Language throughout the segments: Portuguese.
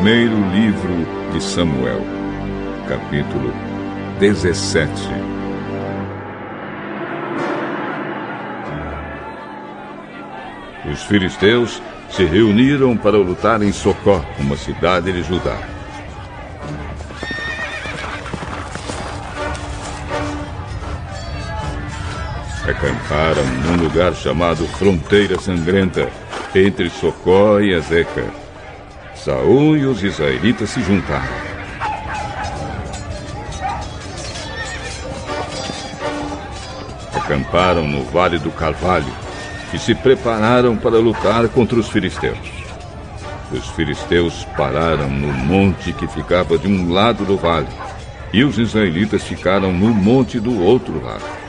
primeiro livro de Samuel, capítulo 17. Os filisteus se reuniram para lutar em Socó, uma cidade de Judá. Acamparam num lugar chamado Fronteira Sangrenta, entre Socó e Azeca. Saul e os israelitas se juntaram. Acamparam no Vale do Carvalho e se prepararam para lutar contra os filisteus. Os filisteus pararam no monte que ficava de um lado do vale, e os israelitas ficaram no monte do outro lado.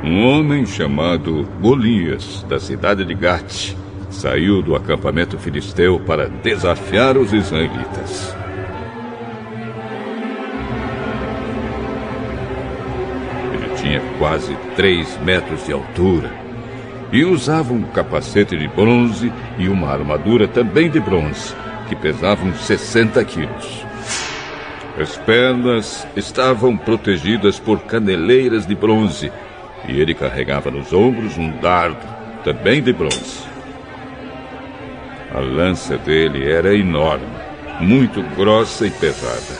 Um homem chamado Golias, da cidade de Gate, saiu do acampamento filisteu para desafiar os israelitas. Ele tinha quase 3 metros de altura e usava um capacete de bronze e uma armadura também de bronze, que pesavam 60 quilos. As pernas estavam protegidas por caneleiras de bronze, e ele carregava nos ombros um dardo, também de bronze. A lança dele era enorme, muito grossa e pesada.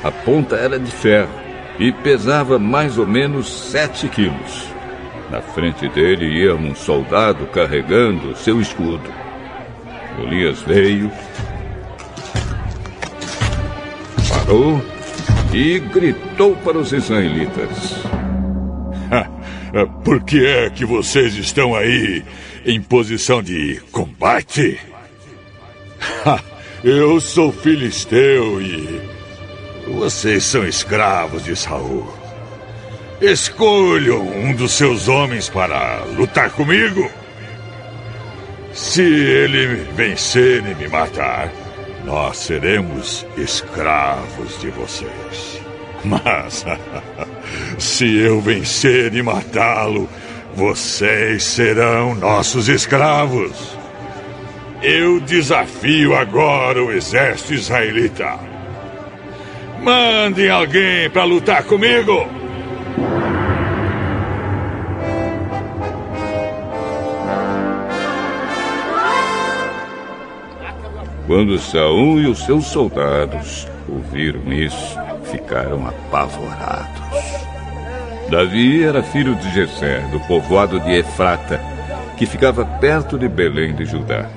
A ponta era de ferro e pesava mais ou menos 7 quilos. Na frente dele ia um soldado carregando seu escudo. Golias veio, parou e gritou para os israelitas: Por que é que vocês estão aí em posição de combate? Eu sou filisteu e vocês são escravos de Saul. Escolham um dos seus homens para lutar comigo. Se ele vencer e me matar, nós seremos escravos de vocês. Mas, se eu vencer e matá-lo, vocês serão nossos escravos. Eu desafio agora o exército israelita. Mandem alguém para lutar comigo. Quando Saul e os seus soldados ouviram isso, ficaram apavorados. Davi era filho de Jessé, do povoado de Efrata, que ficava perto de Belém de Judá.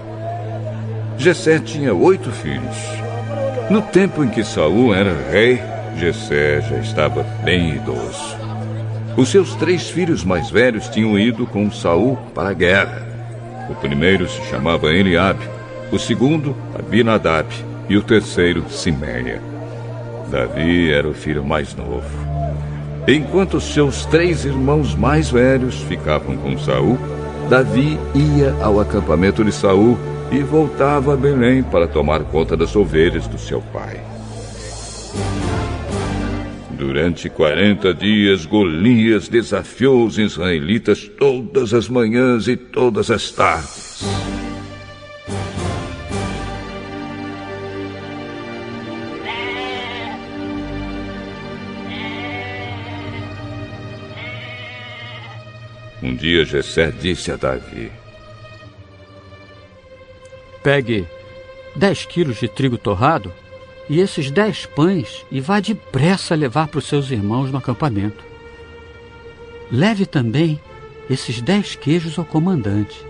Jessé tinha 8 filhos. No tempo em que Saul era rei, Jessé já estava bem idoso. Os seus 3 filhos mais velhos tinham ido com Saul para a guerra. O primeiro se chamava Eliabe, o segundo Abinadab e o terceiro Simeia. Davi era o filho mais novo. Enquanto seus 3 irmãos mais velhos ficavam com Saul, Davi ia ao acampamento de Saul e voltava a Belém para tomar conta das ovelhas do seu pai. Durante 40 dias, Golias desafiou os israelitas todas as manhãs e todas as tardes. Um dia Jessé disse a Davi: Pegue 10 quilos de trigo torrado e esses 10 pães e vá depressa levar para os seus irmãos no acampamento. Leve também esses 10 queijos ao comandante.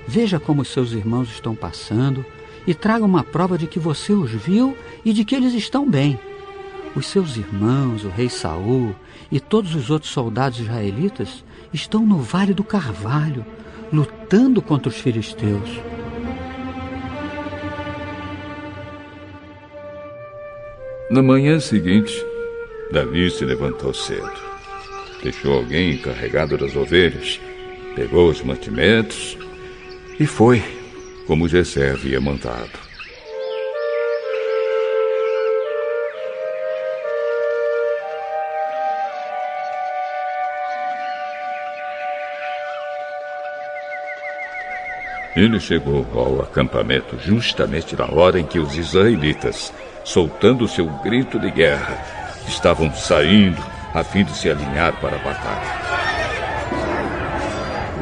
Veja como os seus irmãos estão passando e traga uma prova de que você os viu e de que eles estão bem. Os seus irmãos, o rei Saul e todos os outros soldados israelitas estão no Vale do Carvalho, lutando contra os filisteus. Na manhã seguinte, Davi se levantou cedo. Deixou alguém encarregado das ovelhas, pegou os mantimentos e foi, como Jessé havia mandado. Ele chegou ao acampamento justamente na hora em que os israelitas, soltando seu grito de guerra, estavam saindo a fim de se alinhar para a batalha.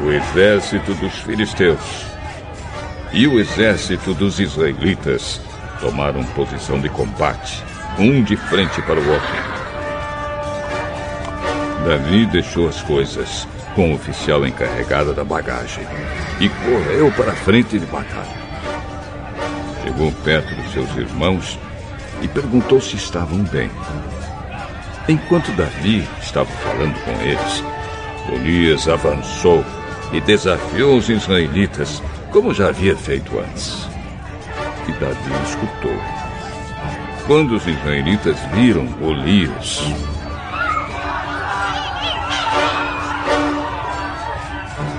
O exército dos filisteus e o exército dos israelitas tomaram posição de combate, um de frente para o outro. Davi deixou as coisas com o oficial encarregado da bagagem e correu para a frente de batalha. Chegou perto dos seus irmãos e perguntou se estavam bem. Enquanto Davi estava falando com eles, Golias avançou e desafiou os israelitas, como já havia feito antes. E Davi escutou. Quando os israelitas viram Golias,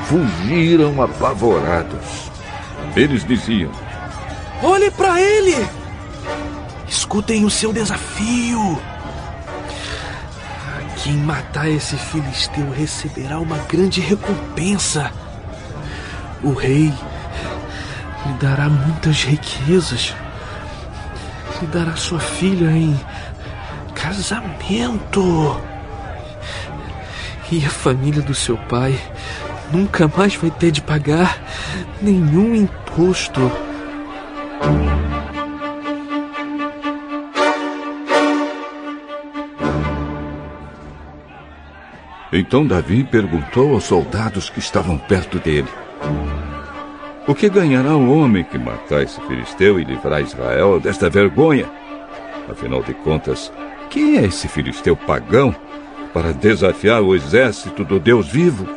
fugiram apavorados. Eles diziam: olhe para ele! Escutem o seu desafio! Quem matar esse filisteu receberá uma grande recompensa. O rei lhe dará muitas riquezas. Lhe dará sua filha em casamento. E a família do seu pai nunca mais vai ter de pagar nenhum imposto. Então Davi perguntou aos soldados que estavam perto dele: o que ganhará o homem que matar esse filisteu e livrar Israel desta vergonha? Afinal de contas, quem é esse filisteu pagão para desafiar o exército do Deus vivo?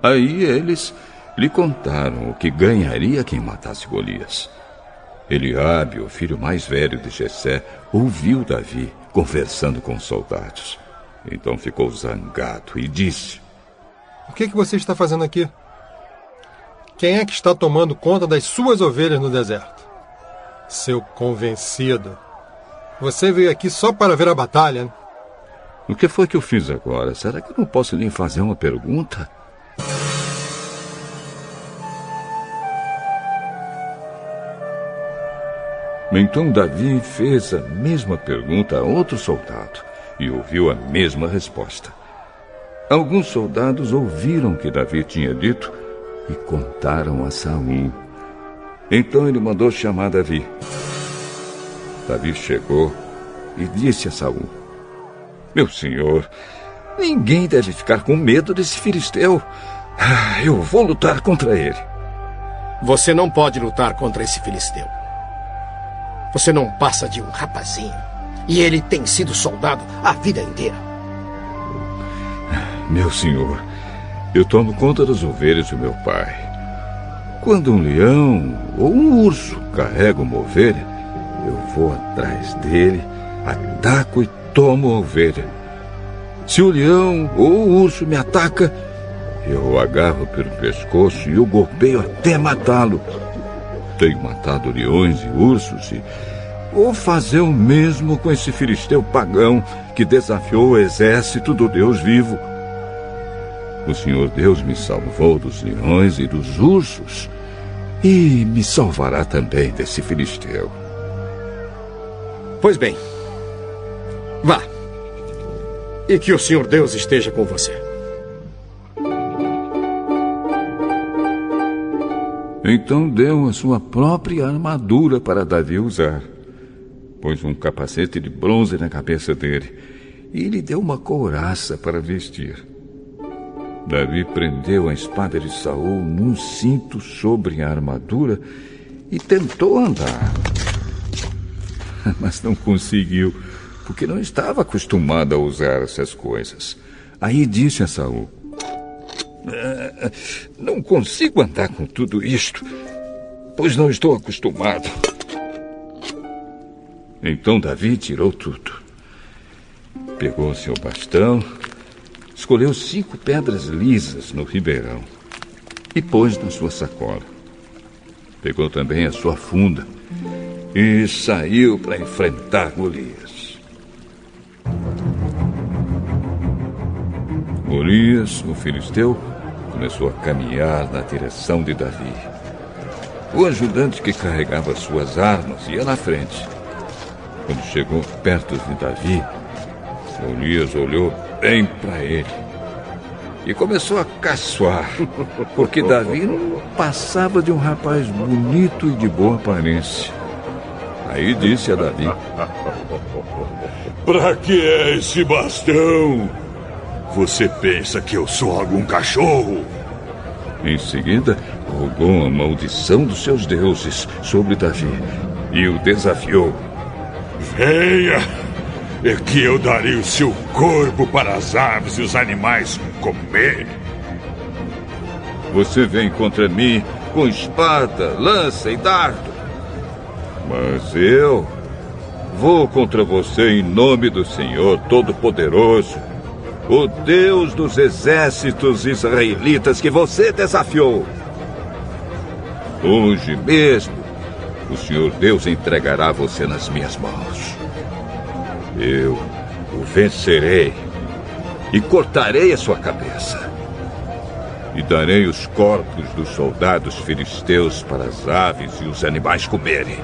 Aí eles lhe contaram o que ganharia quem matasse Golias. Eliabe, o filho mais velho de Jessé, ouviu Davi conversando com os soldados. Então ficou zangado e disse: o que você está fazendo aqui? Quem é que está tomando conta das suas ovelhas no deserto? Seu convencido. Você veio aqui só para ver a batalha, né? O que foi que eu fiz agora? Será que eu não posso lhe fazer uma pergunta? Então Davi fez a mesma pergunta a outro soldado e ouviu a mesma resposta. Alguns soldados ouviram o que Davi tinha dito e contaram a Saul. Então ele mandou chamar Davi. Davi chegou e disse a Saul: meu senhor, ninguém deve ficar com medo desse filisteu. Eu vou lutar contra ele. Você não pode lutar contra esse filisteu. Você não passa de um rapazinho. E ele tem sido soldado a vida inteira. Meu senhor, eu tomo conta das ovelhas do meu pai. Quando um leão ou um urso carrega uma ovelha, eu vou atrás dele, ataco e tomo a ovelha. Se o leão ou o urso me ataca, eu o agarro pelo pescoço e o golpeio até matá-lo. Tenho matado leões e ursos e vou fazer o mesmo com esse filisteu pagão que desafiou o exército do Deus vivo. O Senhor Deus me salvou dos leões e dos ursos e me salvará também desse filisteu. Pois bem, vá. E que o Senhor Deus esteja com você. Então deu a sua própria armadura para Davi usar. Pôs um capacete de bronze na cabeça dele e lhe deu uma couraça para vestir. Davi prendeu a espada de Saul num cinto sobre a armadura e tentou andar. Mas não conseguiu, porque não estava acostumado a usar essas coisas. Aí disse a Saul: não consigo andar com tudo isto, pois não estou acostumado. Então Davi tirou tudo. Pegou seu bastão, escolheu 5 pedras lisas no ribeirão e pôs na sua sacola. Pegou também a sua funda e saiu para enfrentar Golias. Golias, o filisteu, começou a caminhar na direção de Davi. O ajudante que carregava suas armas ia na frente. Quando chegou perto de Davi, Golias olhou bem para ele e começou a caçoar, porque Davi não passava de um rapaz bonito e de boa aparência. Aí disse a Davi: Pra que é esse bastão? Você pensa que eu sou algum cachorro? Em seguida, rogou a maldição dos seus deuses sobre Davi e o desafiou. Venha, é que eu darei o seu corpo para as aves e os animais comerem. Você vem contra mim com espada, lança e dardo. Mas eu vou contra você em nome do Senhor Todo-Poderoso, o Deus dos exércitos israelitas que você desafiou. Hoje mesmo, o Senhor Deus entregará você nas minhas mãos. Eu o vencerei e cortarei a sua cabeça. E darei os corpos dos soldados filisteus para as aves e os animais comerem.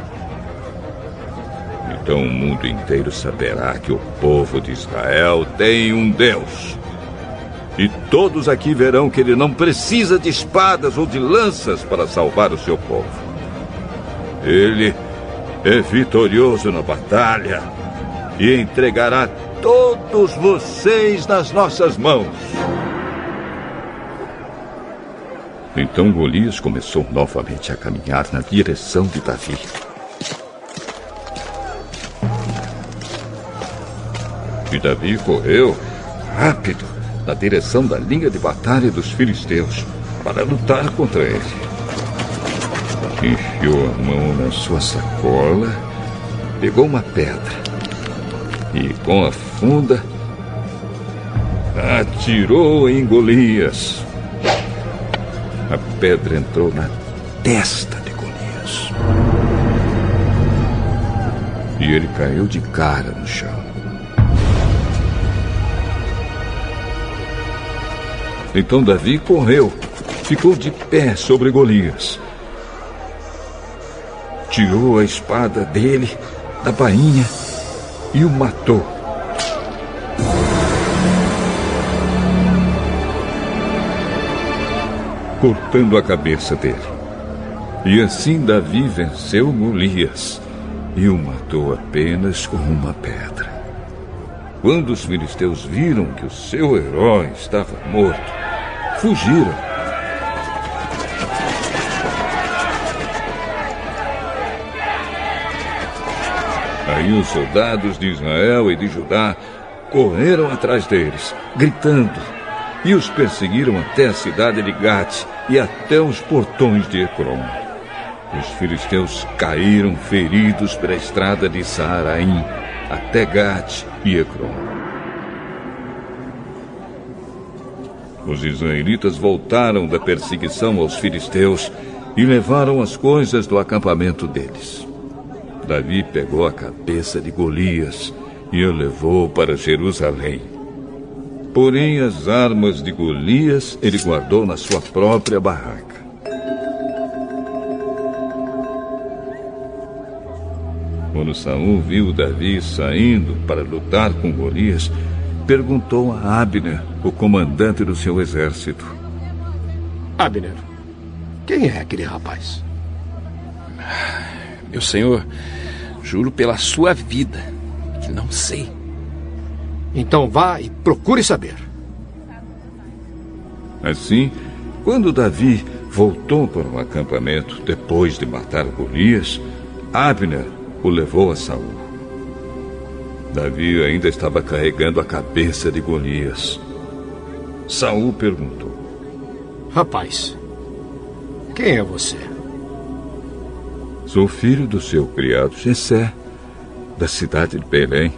Então o mundo inteiro saberá que o povo de Israel tem um Deus. E todos aqui verão que ele não precisa de espadas ou de lanças para salvar o seu povo. Ele é vitorioso na batalha e entregará todos vocês nas nossas mãos. Então Golias começou novamente a caminhar na direção de Davi. E Davi correu rápido na direção da linha de batalha dos filisteus para lutar contra ele. Enfiou a mão na sua sacola, pegou uma pedra e, com a funda, atirou em Golias. A pedra entrou na testa de Golias e ele caiu de cara no chão. Então Davi correu, ficou de pé sobre Golias. Tirou a espada dele da bainha e o matou. Cortando a cabeça dele. E assim Davi venceu Golias e o matou apenas com uma pedra. Quando os filisteus viram que o seu herói estava morto, fugiram. Aí os soldados de Israel e de Judá correram atrás deles, gritando, e os perseguiram até a cidade de Gate e até os portões de Ecrom. Os filisteus caíram feridos pela estrada de Saaraim até Gate e Ecrom. Os israelitas voltaram da perseguição aos filisteus e levaram as coisas do acampamento deles. Davi pegou a cabeça de Golias e a levou para Jerusalém. Porém, as armas de Golias ele guardou na sua própria barraca. Quando Saul viu Davi saindo para lutar com Golias, perguntou a Abner, o comandante do seu exército: Abner, quem é aquele rapaz? Meu senhor, juro pela sua vida que não sei. Então vá e procure saber. Assim, quando Davi voltou para o acampamento depois de matar Golias, Abner o levou a Saul. Davi ainda estava carregando a cabeça de Golias. Saul perguntou: Rapaz, quem é você? Sou filho do seu criado Jessé, da cidade de Belém.